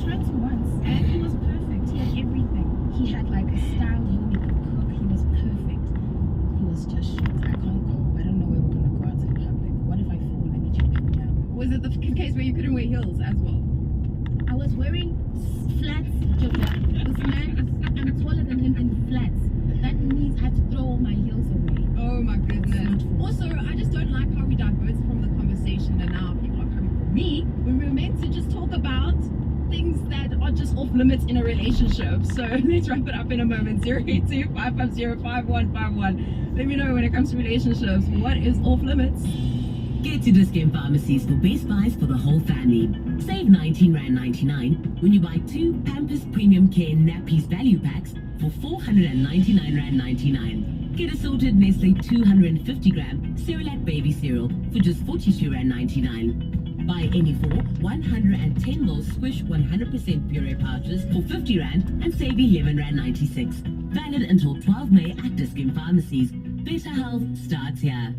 tried to once, and he was perfect. He had everything. He had like a style. He could cook. He was perfect. He was just shit. I can't go. I don't know where we're gonna go out to the public. What if I fall and I need you to pick me up? Was it the case where you couldn't wear heels as well? I was wearing flats, Joga. This man is, I'm taller than him in flats. That means I have to throw all my heels away. Oh my goodness. Also, I just don't like how we diverted from the conversation and now people are coming for me when we were meant to just talk about things that are just off limits in a relationship. So let's wrap it up in a moment. 082-550-5151. Let me know when it comes to relationships, what is off limits? Get to Discount Pharmacies for best buys for the whole family. Save R19.99 when you buy 2 Pampers Premium Care Nappies value packs for R499.99. Get assorted Nestle 250-gram Cerelac Baby Cereal for just R42.99. Buy any 4 110ml Squish 100% puree pouches for R50 and save R11.96. Valid until 12 May at Discount Pharmacies. Better health starts here.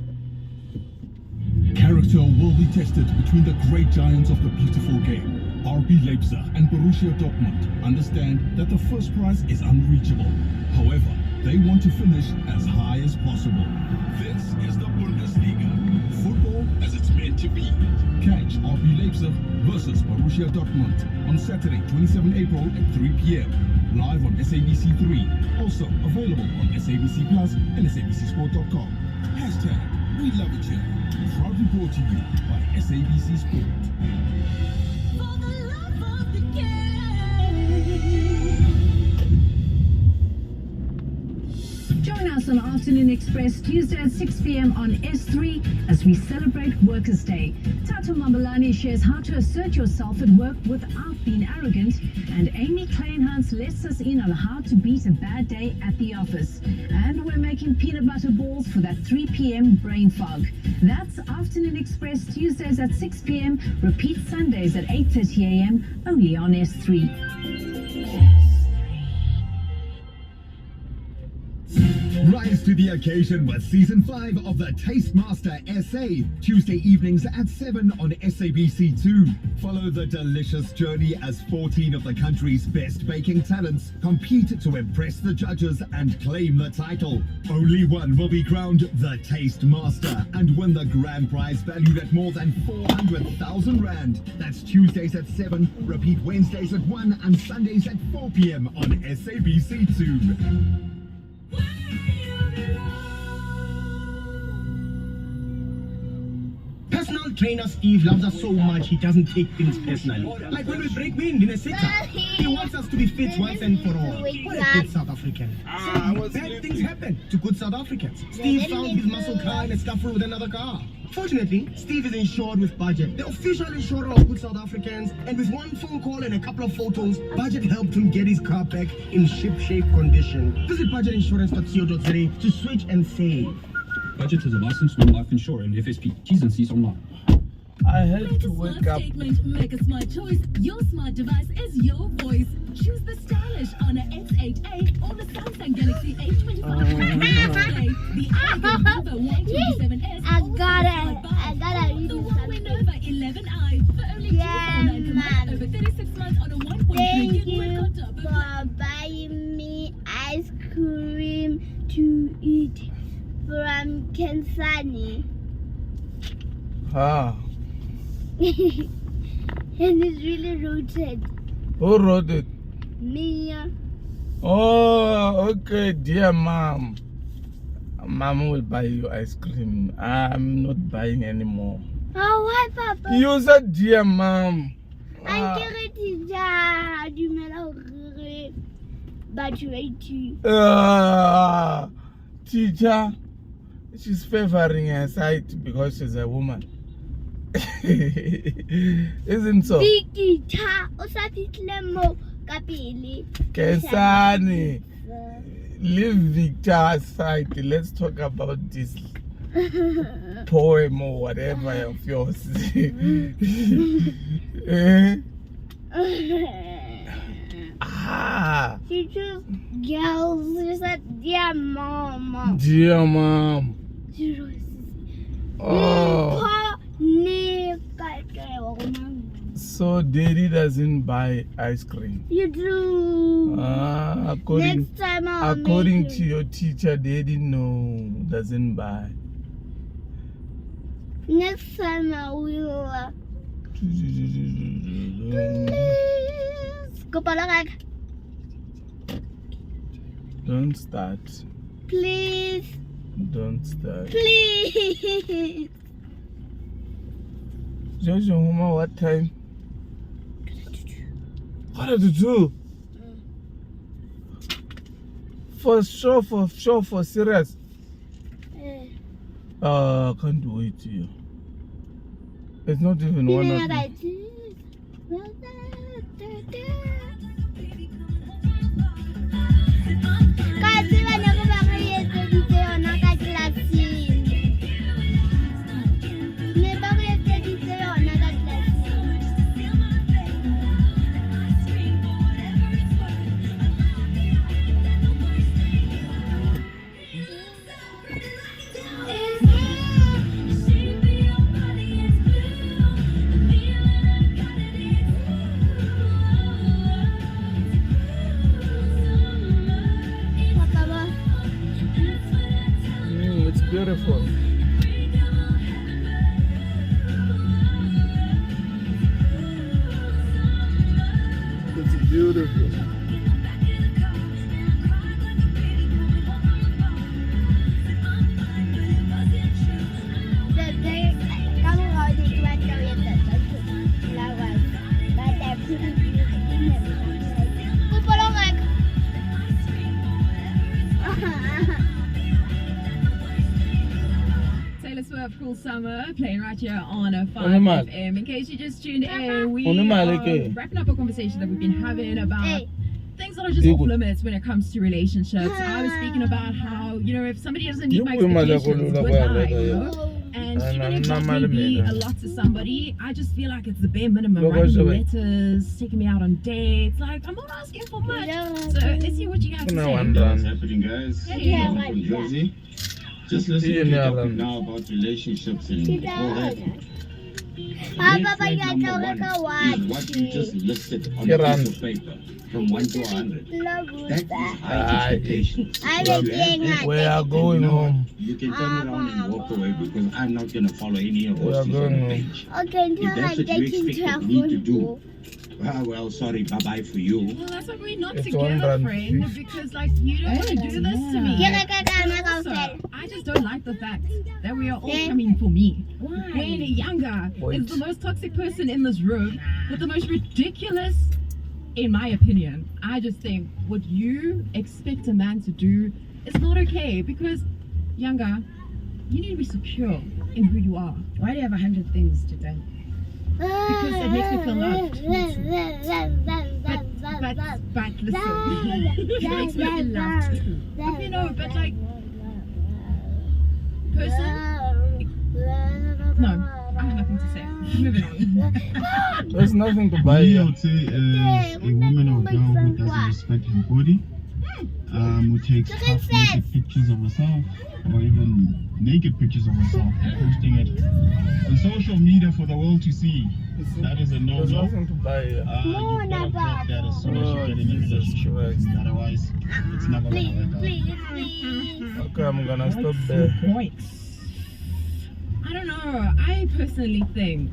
Character will be tested between the great giants of the beautiful game. RB Leipzig and Borussia Dortmund understand that the first prize is unreachable. However, they want to finish as high as possible. This is the Bundesliga. Football as it's meant to be. Catch RB Leipzig versus Borussia Dortmund on Saturday, 27 April at 3 p.m. Live on SABC3. Also available on SABC Plus and SABCSport.com. Hashtag We Love It Here. Proudly brought to you by SABC Sport. For the love of the game. Join us on Afternoon Express Tuesday at 6 p.m. on S3 as we celebrate Workers' Day. Tato Mambalani shares how to assert yourself at work without being arrogant, and Amy Kleinhans lets us in on how to beat a bad day at the office. And we're making peanut butter balls for that 3 p.m. brain fog. That's Afternoon Express Tuesdays at 6 p.m. Repeat Sundays at 8:30 a.m. only on S3. Rise to the occasion with Season 5 of the Taste Master SA, Tuesday evenings at 7 on SABC2. Follow the delicious journey as 14 of the country's best baking talents compete to impress the judges and claim the title. Only one will be crowned the Taste Master and win the grand prize valued at more than 400,000 Rand. That's Tuesdays at 7, repeat Wednesdays at 1 and Sundays at 4 p.m. on SABC2. Personal trainer Steve loves us so much he doesn't take things personally. Like when we break wind in a sit-up, he wants us to be fit once and for all. What a good South African. Bad things happen to good South Africans. Steve found his muscle car in a scuffle with another car. Fortunately, Steve is insured with Budget, the official insurer of good South Africans, and with one phone call and a couple of photos, Budget helped him get his car back in ship-shape condition. Visit budgetinsurance.co.za to switch and save. Budget is a licensed non-life insurer and FSP. T's and C's online. I had to wake up. Statement, make a smart choice. Your smart device is your voice. Choose the stylish Honor X8A or the Samsung Galaxy A25 display. The elegant Nova Y27S. I gotta read the Huawei Nova 11i for only $249 over 36 months on a 1.3 gigabyte laptop. For buying me ice cream to eat from Kensani. Ah. And it's really rooted. Who wrote it? Me. Oh, okay, dear mom. Mom will buy you ice cream. I'm not buying anymore. Oh, why, Papa? You said dear mom. Teacher, she's favoring her side because she's a woman. Isn't so? Kensani, leave Victor's side. Let's talk about this poem or whatever of yours. She chose girls. She said, dear mom. Dear mom. So daddy doesn't buy ice cream. You do. According Next time I'll according make to your teacher, daddy doesn't buy. Next time I will. Please. Go palakag. Don't start. Please. Don't start. Please. Jojo, Mama, what time? What did you do? For sure, for serious. Can't wait here. It's not even one of them. It's beautiful. It's beautiful. Taylor Swift, Cruel Summer, playing right here on a 5 Onemal. FM. In case you just tuned in, we Onemal, are okay. wrapping up a conversation that we've been having about Hey. things that are just off limits when it comes to relationships. I was speaking about how, you know, if somebody doesn't meet my expectations, goodbye, you know? And even if that may be a lot to somebody, I just feel like it's the bare minimum. Writing me letters, taking me out on dates. Like, I'm not asking for much. So let's see what you have to say. What's happening, guys? Hey. I'm from Jersey. Just listen to the topic now about relationships and all that. Papa, Red you flag are number talking one is what you just listed on a piece of paper from 1 to 100. That is high expectations. We are going home. You can turn around and walk away because I'm not going to follow any of We are those things on going the home. page. Okay, If that's what you expected me to do, well, sorry, bye-bye for you. Well, that's why we're not It's together, 150. friend, because, like, you don't want to do this to me. Yeah. Also, I just don't like the fact that we are all coming for me. When Younger is the most toxic person in this room with the most ridiculous, in my opinion, I just think what you expect a man to do is not okay, because Younger, you need to be secure in who you are. Why do you have 100 things to do? Because it makes me feel loved. But listen, it makes me feel loved too. But you know, but like, person, no, I have nothing to say. Moving on. There's nothing to buy Me, I here. would say is a woman or girl who doesn't respect her body, who takes half-naked pictures of herself or even naked pictures of herself and posting it on social media for the world to see. That is a There's no-no. nothing to buy here. You've got to break that as soon as you get in a relationship. Otherwise, it's never going to work out. Okay, I'm gonna stop there. I don't know. I personally think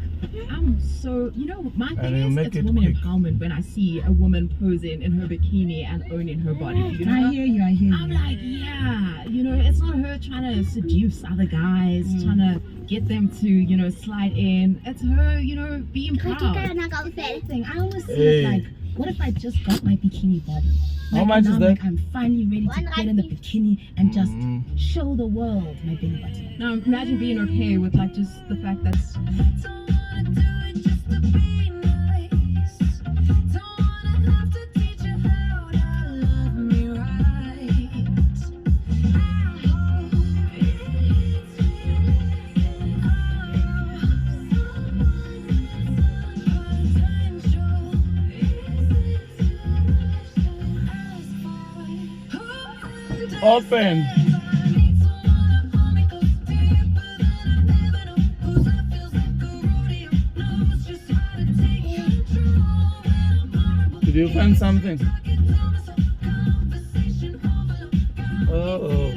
I'm so, you know, my And thing you is make it's it woman quick. empowerment when I see a woman posing in her bikini and owning her body. You know? I hear you. I'm like, yeah, you know, it's not her trying to seduce other guys, trying to get them to, you know, slide in. It's her, you know, being proud. Thing. I always see Hey. it like, what if I just got my bikini body? How Like, much now is I'm that? like, I'm finally ready to get in the bikini and just Mm. show the world my belly button. Now imagine being okay with like just the fact that Open. Did you find something? Oh.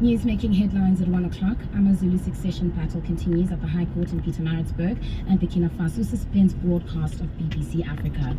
News making headlines at 1 o'clock. AmaZulu succession battle continues at the High Court in Pietermaritzburg, and Burkina Faso suspends broadcast of BBC Africa.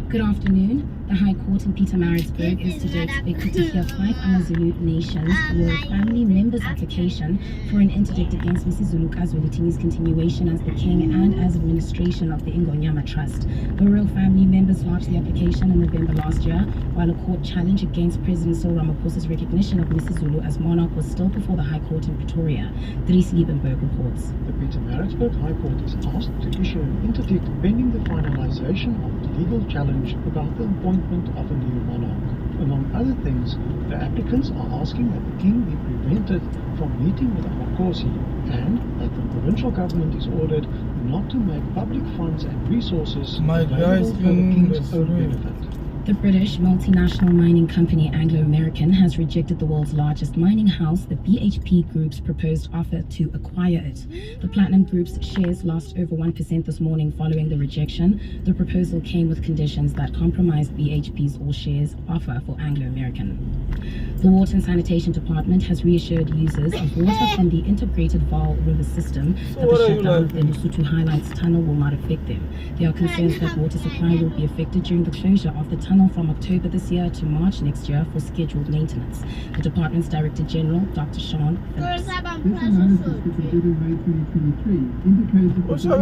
Good afternoon. The High Court in Pietermaritzburg is today expected to hear 5 AmaZulu nations royal family members' application for an interdict against Mrs. Zulu Kazwelithini's continuation as the king and as administration of the Ingonyama Trust. The royal family members lodged the application in November last year, while a court challenge against President Cyril Ramaphosa's recognition of Mrs. Zulu as monarch was still before the High Court in Pretoria. Dries Liebenberg reports. The Pietermaritzburg High Court is asked to issue an interdict pending the finalization of the legal challenge about the appointment of a new monarch. Among other things, the applicants are asking that the king be prevented from meeting with Amakosi and that the provincial government is ordered not to make public funds and resources available for the king's own benefit. The British multinational mining company Anglo American has rejected the world's largest mining house, the BHP Group's proposed offer to acquire it. The Platinum Group's shares lost over 1% this morning following the rejection. The proposal came with conditions that compromised BHP's all-shares offer for Anglo American. The Water and Sanitation Department has reassured users of water from the integrated Vaal River system that the shutdown of the Lesotho Highlights tunnel will not affect them. There are concerns that water supply will be affected during the closure of the tunnel from October this year to March next year for scheduled maintenance. The department's Director General, Dr. Sean Phillips. This analysis, which was did in May 2023, indicated that the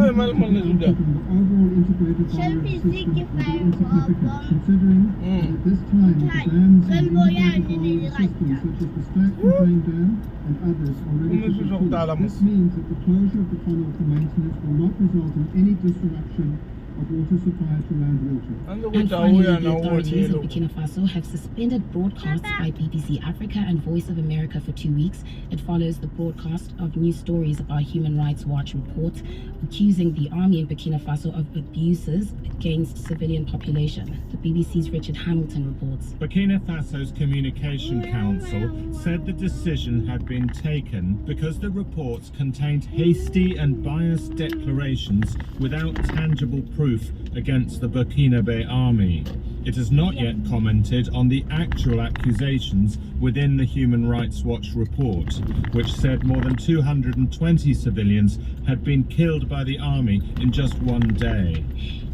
overall integrated Vaal River system will be insignificant, considering that at this time the dams in the integrated Vaal River system, such as the Stratford Dam and others, are ready to be full. This means that the closure of the tunnel for maintenance will not result in any disruption of water supply to land water. And finally, the authorities of Burkina Faso have suspended broadcasts by BBC Africa and Voice of America for 2 weeks. It follows the broadcast of news stories about Human Rights Watch report accusing the army in Burkina Faso of abuses against civilian population. The BBC's Richard Hamilton reports. Burkina Faso's Communication Council said the decision had been taken because the reports contained hasty and biased declarations without tangible proof against the Burkinabe army. It has not yet commented on the actual accusations within the Human Rights Watch report, which said more than 220 civilians had been killed by the army in just one day.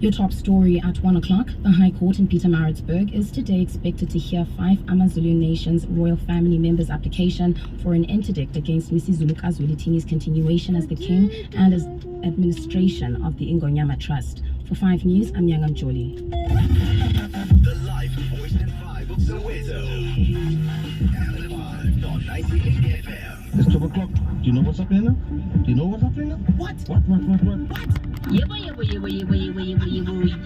Your top story at 1 o'clock. The High Court in Pietermaritzburg is today expected to hear 5 AmaZulu nations royal family members' application for an interdict against Mrs. Zulu Kazwelithini's continuation as the king and as administration of the Ingonyama Trust. For 5 News, I'm Yangam Jolie. The live voice and vibe of Soweto. 5.98 FM. It's 12 o'clock. Do you know what's happening now? Do you know what's happening now? What? What? Yebo, yebo, yebo, yebo, yebo, yebo, yebo, yebo.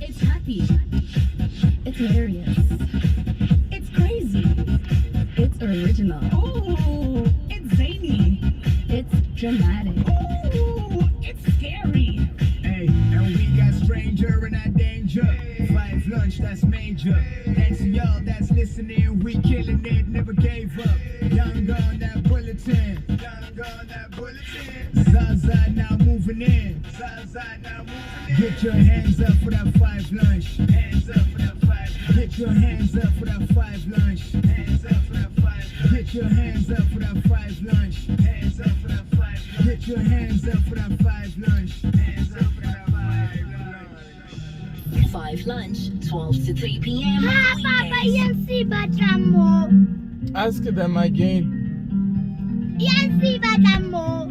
It's happy. It's hilarious. It's crazy. It's original. Ooh, it's zany. It's dramatic. Ooh, it's scary. Hey, and we got stranger in our danger. 5 lunch, that's major. Thanks to y'all that's listening, we killing it, never gave up. Young girl, that bulletin. Young girl, that bulletin. Zaza now moving in. Zaza now moving in. Get your hands up for that 5 lunch. Hands up for that 5 lunch. Get your hands up for that 5 lunch. Hands up for that 5 lunch. Get your hands up for that 5 lunch. Hands up for that 5 lunch. Get your hands up for that 5 lunch. Hands up for that 5 lunch. 5 lunch, 12 to 3 p.m. Papa, Yancy Batamo. Ask them again. Yancy Batamo.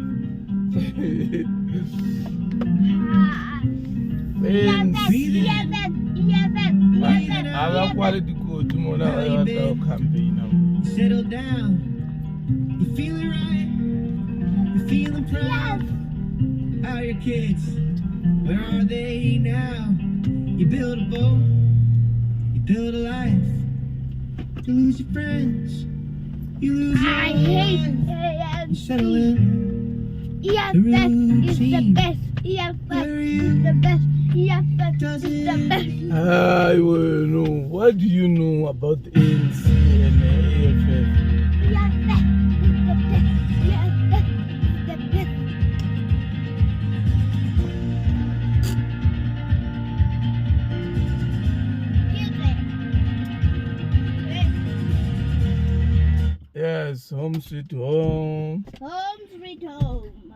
Our quality go tomorrow campaign. Settle down. You feeling right? You feeling proud? Yes. How are your kids? Where are they now? You build a boat. You build a life. You lose your friends. You lose your I life. hate You settle in. EFF the is the routine. best. EFF is the best. EFF is the best. I will know. What do you know about the ANC and AFF? EFF is the best. EFF is the best. Yes, home sweet home. Home sweet home.